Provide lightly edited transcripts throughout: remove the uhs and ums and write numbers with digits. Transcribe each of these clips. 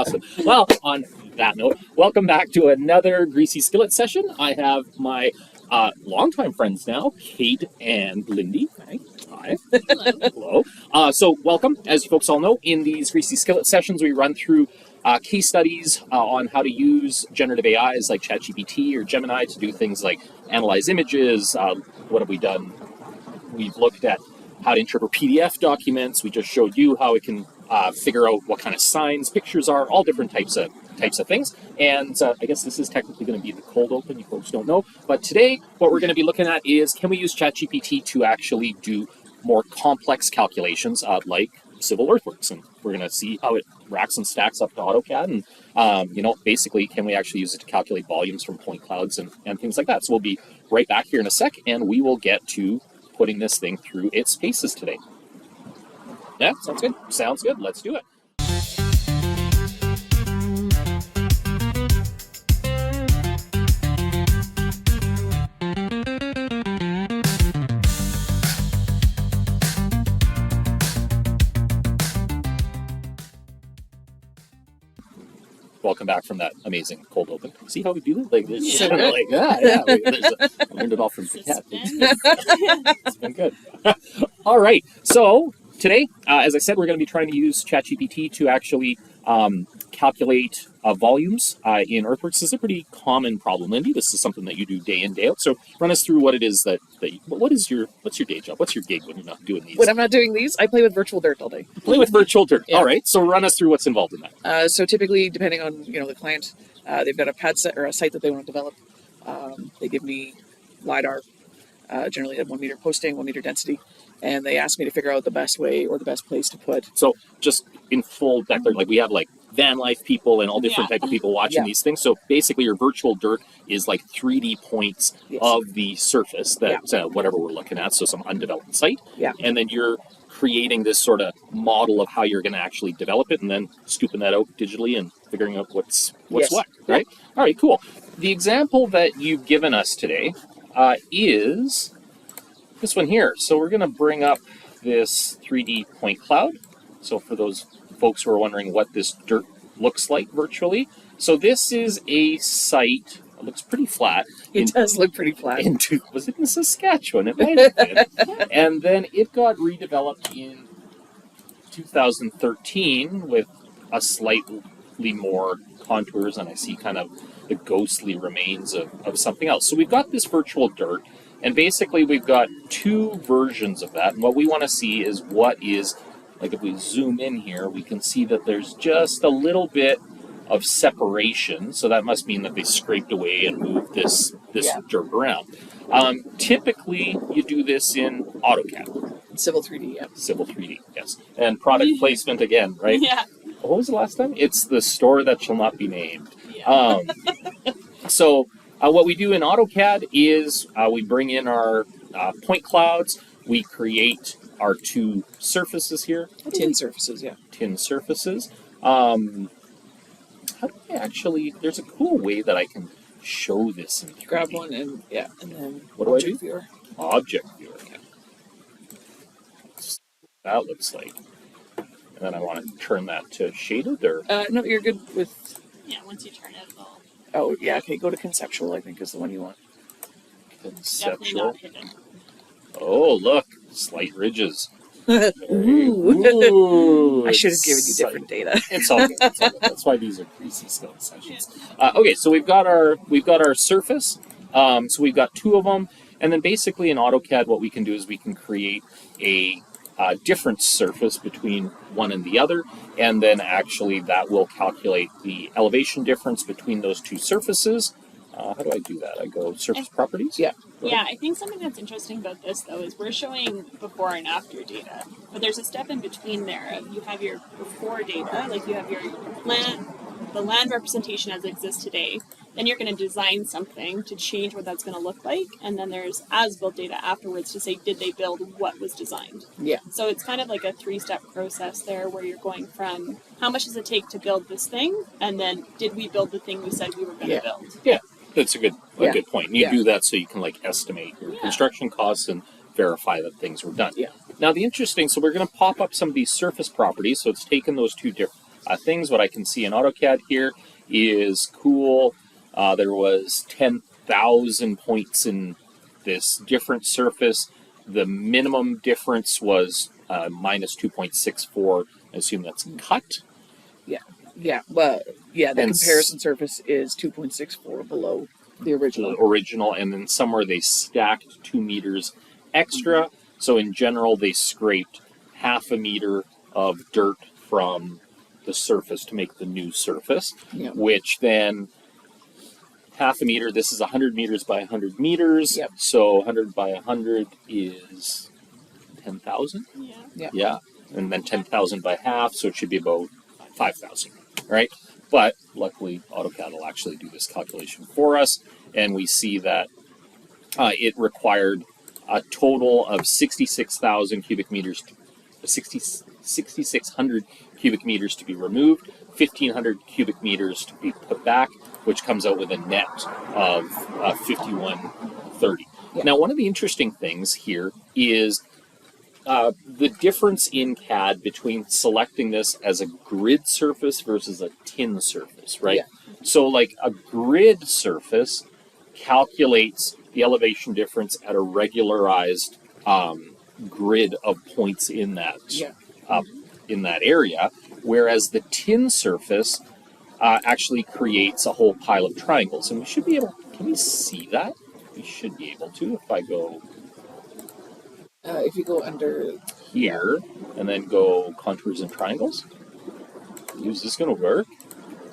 Awesome. Well, on that note, welcome back to another Greasy Skillet session. I have my longtime friends now, Kate and Lindy. Hi. Hello. Hello. So welcome. As you folks all know, in these Greasy Skillet sessions, we run through case studies on how to use generative AIs like ChatGPT or Gemini to do things like analyze images. What have we done? We've looked at how to interpret PDF documents. We just showed you how it can figure out what kind of signs pictures are, all different types of things. And I guess this is technically going to be the cold open, you folks don't know. But today, what we're going to be looking at is, can we use ChatGPT to actually do more complex calculations like civil earthworks? And we're going to see how it racks and stacks up to AutoCAD. And, basically, can we actually use it to calculate volumes from point clouds and things like that? So we'll be right back here in a sec, and we will get to putting this thing through its paces today. Yeah, sounds good. Sounds good. Let's do it. Welcome back from that amazing cold open. See how we do it? Like this, like that. Yeah, I learned it all from Kat. It's been good. All right. So today, as I said, we're going to be trying to use ChatGPT to actually calculate volumes in earthworks. This is a pretty common problem, Lindy. This is something that you do day in, day out. So run us through what it is what's your day job? What's your gig when you're not doing these? When I'm not doing these, I play with virtual dirt all day. Play with virtual dirt. Yeah. All right. So run us through what's involved in that. So typically, depending on the client, they've got a pad set or a site that they want to develop. They give me LiDAR, generally at 1 meter posting, 1 meter density, and they ask me to figure out the best way or the best place to put. So just in full declare, like we have like van life people and all different type of people watching these things. So basically your virtual dirt is like 3D points of the surface that whatever we're looking at. So some undeveloped site. Yeah. And then you're creating this sort of model of how you're going to actually develop it and then scooping that out digitally and figuring out what's what, right? All right, cool. The example that you've given us today is this one here. So we're going to bring up this 3D point cloud. So for those folks who are wondering what this dirt looks like virtually. So this is a site. It looks pretty flat. It does look pretty flat. Was it in Saskatchewan? It might have been. And then it got redeveloped in 2013 with a slightly more contours, and I see kind of the ghostly remains of something else. So we've got this virtual dirt, and basically we've got two versions of that. And what we want to see is what is, like if we zoom in here, we can see that there's just a little bit of separation. So that must mean that they scraped away and moved this dirt around. Typically, you do this in AutoCAD. Civil 3D, yeah. Civil 3D, yes. And product placement again, right? Yeah. What was the last time? It's the store that shall not be named. Yeah. So what we do in AutoCAD is we bring in our point clouds. We create our two surfaces here. Tin surfaces, yeah. Tin surfaces. How do I actually, there's a cool way that I can show this in 3D. Grab one and then what do I do? Viewer. Object viewer. Okay. That looks like. And then I want to turn that to shaded or? No, you're good with... Yeah, once you turn it, it'll... Oh, yeah, okay, go to conceptual, I think is the one you want. Definitely not hidden. Oh, look, slight ridges. Ooh. I should have given you different data. It's all good. It's all good. That's why these are Greasy Skillet sessions. Okay, so we've got our surface. So we've got two of them, and then basically in AutoCAD, what we can do is we can create a different surface between one and the other, and then actually that will calculate the elevation difference between those two surfaces. How do I do that? I go surface properties? Yeah. Yeah, I think something that's interesting about this, though, is we're showing before and after data, but there's a step in between there. You have your before data, like you have your the land representation as it exists today, then you're going to design something to change what that's going to look like, and then there's as-built data afterwards to say, did they build what was designed? Yeah. So it's kind of like a three-step process there where you're going from how much does it take to build this thing, and then did we build the thing we said we were going to build? Yeah. That's a good point. And you do that so you can like estimate your construction costs and verify that things were done. Yeah. Now the interesting, so we're going to pop up some of these surface properties. So it's taken those two things. What I can see in AutoCAD here is cool. There was 10,000 points in this different surface. The minimum difference was minus 2.64. I assume that's cut. Yeah. Well, yeah. The And comparison surface is 2.64 below the original. And then somewhere they stacked 2 meters extra. So in general, they scraped half a meter of dirt from the surface to make the new surface, Yeah. which then half a meter, this is 100 meters by 100 meters. Yep. So 100 by 100 is 10,000. Yeah. Yeah. And then 10,000 by half, so it should be about 5,000, right? But luckily, AutoCAD will actually do this calculation for us, and we see that it required a total of 66,000 cubic meters, 6,600 cubic meters to be removed, 1,500 cubic meters to be put back, which comes out with a net of 5,130. Yeah. Now, one of the interesting things here is the difference in CAD between selecting this as a grid surface versus a tin surface, right? Yeah. So, like a grid surface calculates the elevation difference at a regularized grid of points in that in that area, whereas the tin surface actually creates a whole pile of triangles, and we should be able. Can we see that? We should be able to if I go. If you go under Here, and then go contours and triangles. Is this going to work?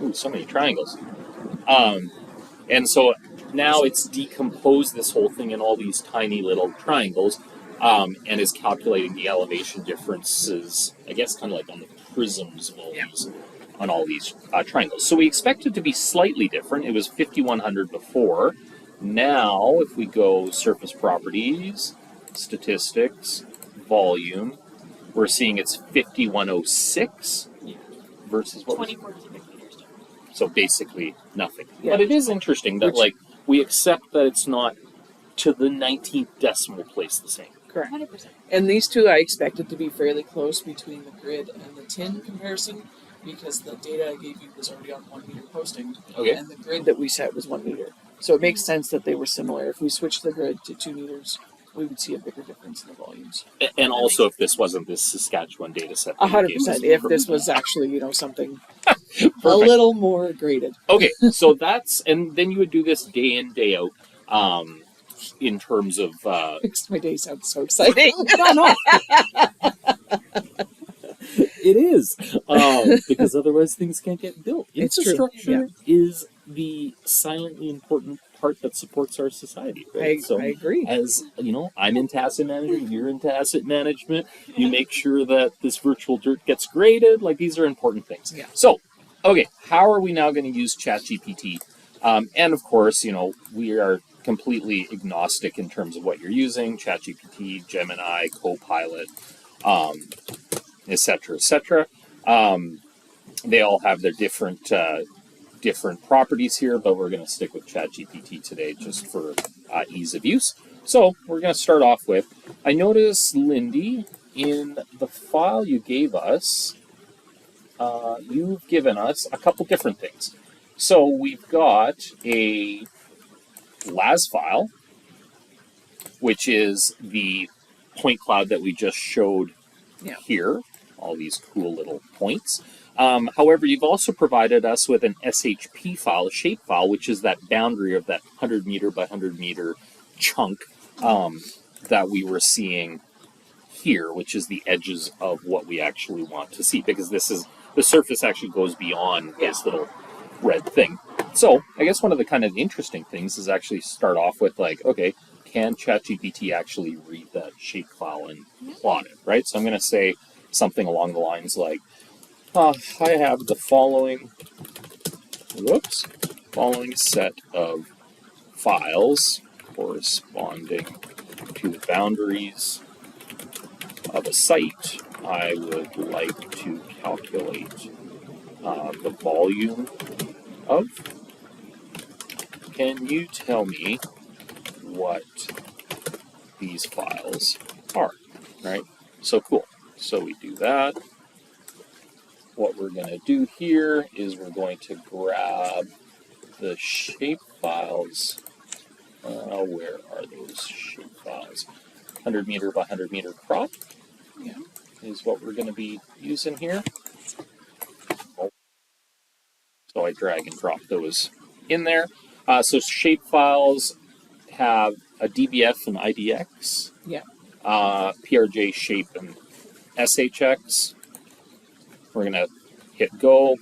Ooh, so many triangles. And so now it's decomposed this whole thing in all these tiny little triangles, and is calculating the elevation differences, I guess, kind of like on the prisms of all these, on all these triangles. So we expect it to be slightly different. It was 5,100 before. Now, if we go surface properties, statistics, volume, we're seeing it's 5,106 versus what? 24 cubic meters. So basically nothing. Yeah. But it is interesting that we accept that it's not to the 19th decimal place the same. correct. 100%. And these two, I expected to be fairly close between the grid and the tin comparison, because the data I gave you was already on 1 meter posting, Okay. and the grid that we set was 1 meter. So it makes sense that they were similar. If we switched the grid to 2 meters, we would see a bigger difference in the volumes. And also, if this wasn't this Saskatchewan data set, 100%. If this was actually, something a little more graded. Okay, so that's, and then you would do this day in, day out, in terms of. Makes my day sound so exciting. No. It is, because otherwise things can't get built. It's true, Infrastructure is the silently important part that supports our society. Right? I agree. As you know, I'm into asset management, you're into asset management. You make sure that this virtual dirt gets graded. Like, these are important things. Yeah. So, okay, how are we now going to use ChatGPT? And of course, we are completely agnostic in terms of what you're using: ChatGPT, Gemini, Copilot, etc., etc. They all have their different properties here, but we're going to stick with ChatGPT today just for ease of use. So we're going to start off with, I noticed, Lindy, in the file you gave us, you've given us a couple different things. So we've got a LAS file, which is the point cloud that we just showed here, all these cool little points. However, you've also provided us with an SHP file, a shape file, which is that boundary of that 100 meter by 100 meter chunk that we were seeing here, which is the edges of what we actually want to see, because this is, the surface actually goes beyond this little red thing. So I guess one of the kind of interesting things is actually start off with, like, okay, can ChatGPT actually read that shape file and plot it, right? So I'm going to say something along the lines like, I have the following set of files corresponding to the boundaries of a site. I would like to calculate the volume of. Can you tell me what these files are? Right? So cool. So we do that. what we're going to do here is we're going to grab the shape files. Where are those shape files? 100 meter by 100 meter crop is what we're going to be using here. So I drag and drop those in there. So shape files have a DBF and IDX, PRJ shape and SHX. We're going to hit go.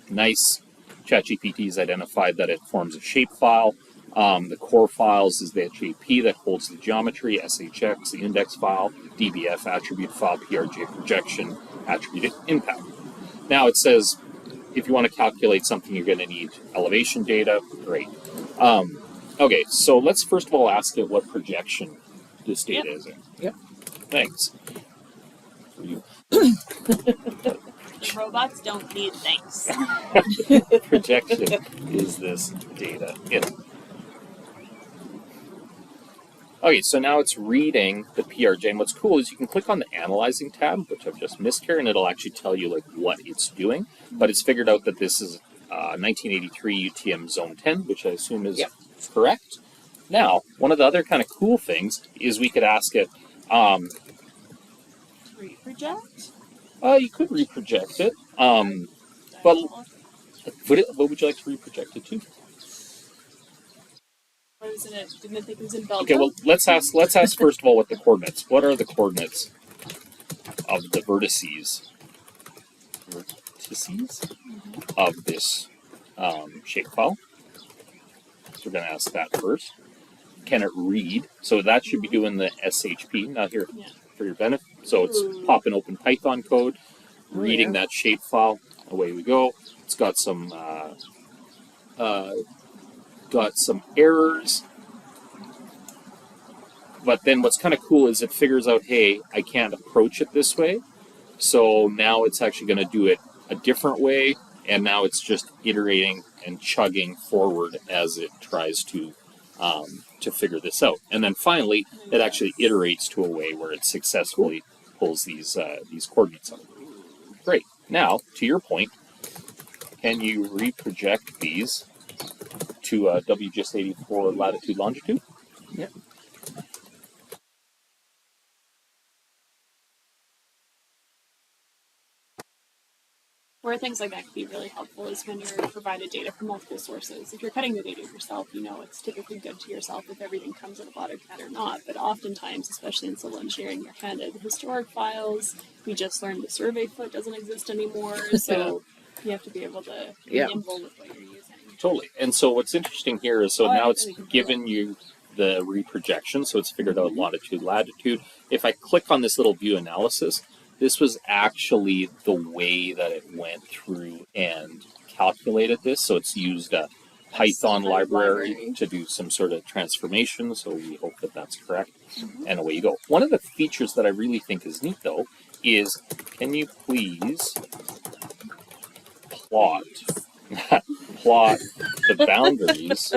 Nice. ChatGPT's identified that it forms a shape file. The core files is the JP that holds the geometry, SHX, the index file, DBF, attribute file, PRJ projection, attribute impact. Now it says if you want to calculate something, you're going to need elevation data. Great. Okay, so let's first of all ask it what projection this data is in. Yep. Thanks. For you. The robots don't need thanks. Projection is this data in. Okay, so now it's reading the PRJ, and what's cool is you can click on the Analyzing tab, which I've just missed here, and it'll actually tell you like what it's doing. But it's figured out that this is 1983 UTM Zone 10, which I assume is correct. Now, one of the other kind of cool things is we could ask it. Reproject? You could reproject it, but what would you like to reproject it to? Or isn't it? Didn't I think it was in Belgium? Okay, well let's ask first of all what the coordinates. What are the coordinates of the vertices of this shapefile? So we're going to ask that first. Can it read? So that should be doing the SHP. Now here for your benefit. So it's popping open Python code, reading that shapefile. Away we go. It's got some errors. But then what's kind of cool is it figures out, hey, I can't approach it this way. So now it's actually going to do it a different way. And now it's just iterating and chugging forward as it tries to figure this out. And then finally, it actually iterates to a way where it successfully pulls these coordinates out. Great. Now, to your point, can you reproject these to WGS 84 latitude longitude? Yep. Where things like that can be really helpful is when you're provided data from multiple sources. If you're cutting the data yourself, you know it's typically good to yourself if everything comes out of AutoCAD or not. But oftentimes, especially in civil engineering, you're handed historic files. We just learned the survey foot doesn't exist anymore, so you have to be able to be nimble with what you're using. Totally. And so what's interesting here is now it's given you the reprojection, so it's figured out longitude, latitude. If I click on this little view analysis, this was actually the way that it went through and calculated this. So it's used a Python library to do some sort of transformation. So we hope that that's correct. And away you go. One of the features that I really think is neat, though, is can you please plot the boundaries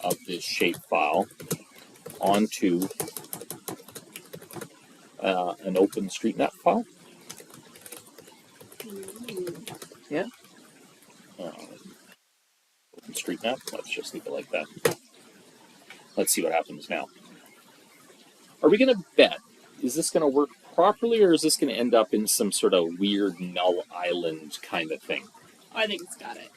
of this shapefile onto an OpenStreetMap file? Yeah. OpenStreetMap. Let's just leave it like that. Let's see what happens now. Are we going to bet? Is this going to work properly, or is this going to end up in some sort of weird null island kind of thing? Oh, I think it's got it.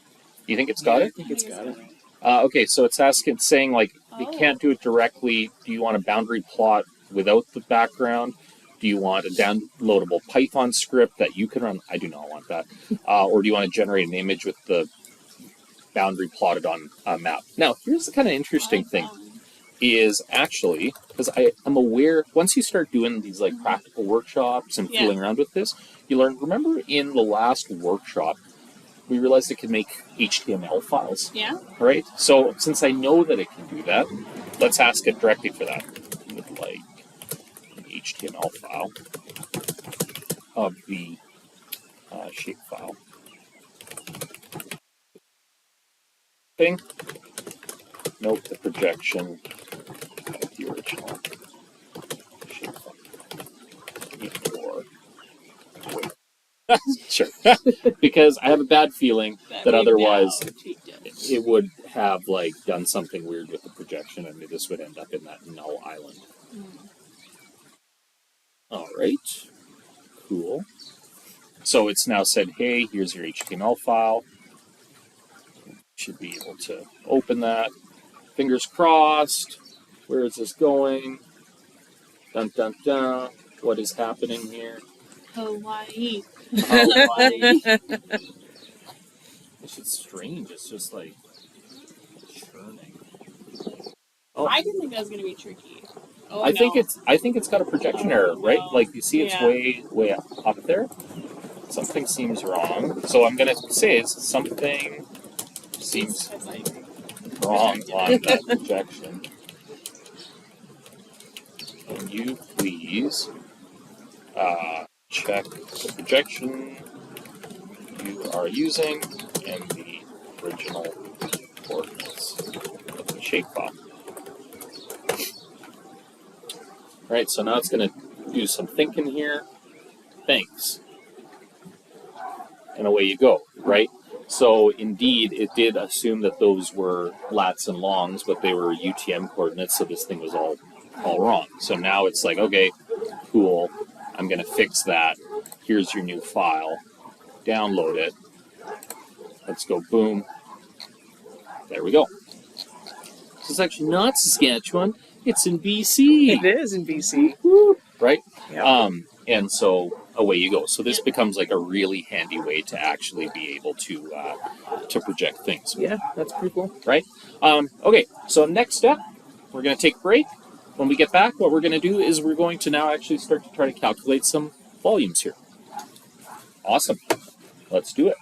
You think it's got it? I think it's got it. Okay, so it's saying like, you can't do it directly. Do you want a boundary plot without the background? Do you want a downloadable Python script that you can run? I do not want that. Or do you want to generate an image with the boundary plotted on a map? Now, here's the kind of interesting thing is actually, because I'm aware, once you start doing these like practical workshops and fooling around with this, you learn, remember in the last workshop, we realized it could make HTML files. Yeah. Right? So since I know that it can do that, let's ask it directly for that. I would like an HTML file of the shape file. Thing. Note the projection of the original shape file. Sure. Because I have a bad feeling that we've otherwise now tweaked it. it would have like done something weird with the projection, and this would end up in that null island. All right. Cool. So it's now said, hey, here's your HTML file. Should be able to open that. Fingers crossed. Where is this going? Dun dun dun. What is happening here? Hawaii. Hawaii. It's just strange. It's just like churning. Oh. I didn't think that was going to be tricky. Oh, I think no. it's got a projection error, right? no. Like you see, it's Yeah. way up there. Something seems wrong. So I'm gonna say something seems It's like, wrong on that projection. Can you please check the projection you are using and the original coordinates of the shapefile? Right, so now it's going to do some thinking here. Thanks. And away you go, right? So indeed, it did assume that those were lats and longs, but they were UTM coordinates, so this thing was all wrong. So now it's like, okay, cool, I'm going to fix that. Here's your new file. Download it. Let's go, boom. There we go. This is actually not Saskatchewan. It's in BC. It is in BC. Right? Yeah. And so away you go. So this becomes like a really handy way to actually be able to project things. Yeah, that's pretty cool. Right? Okay, so next step, we're going to take a break. When we get back, what we're going to do is we're going to now actually start to try to calculate some volumes here. Awesome. Let's do it.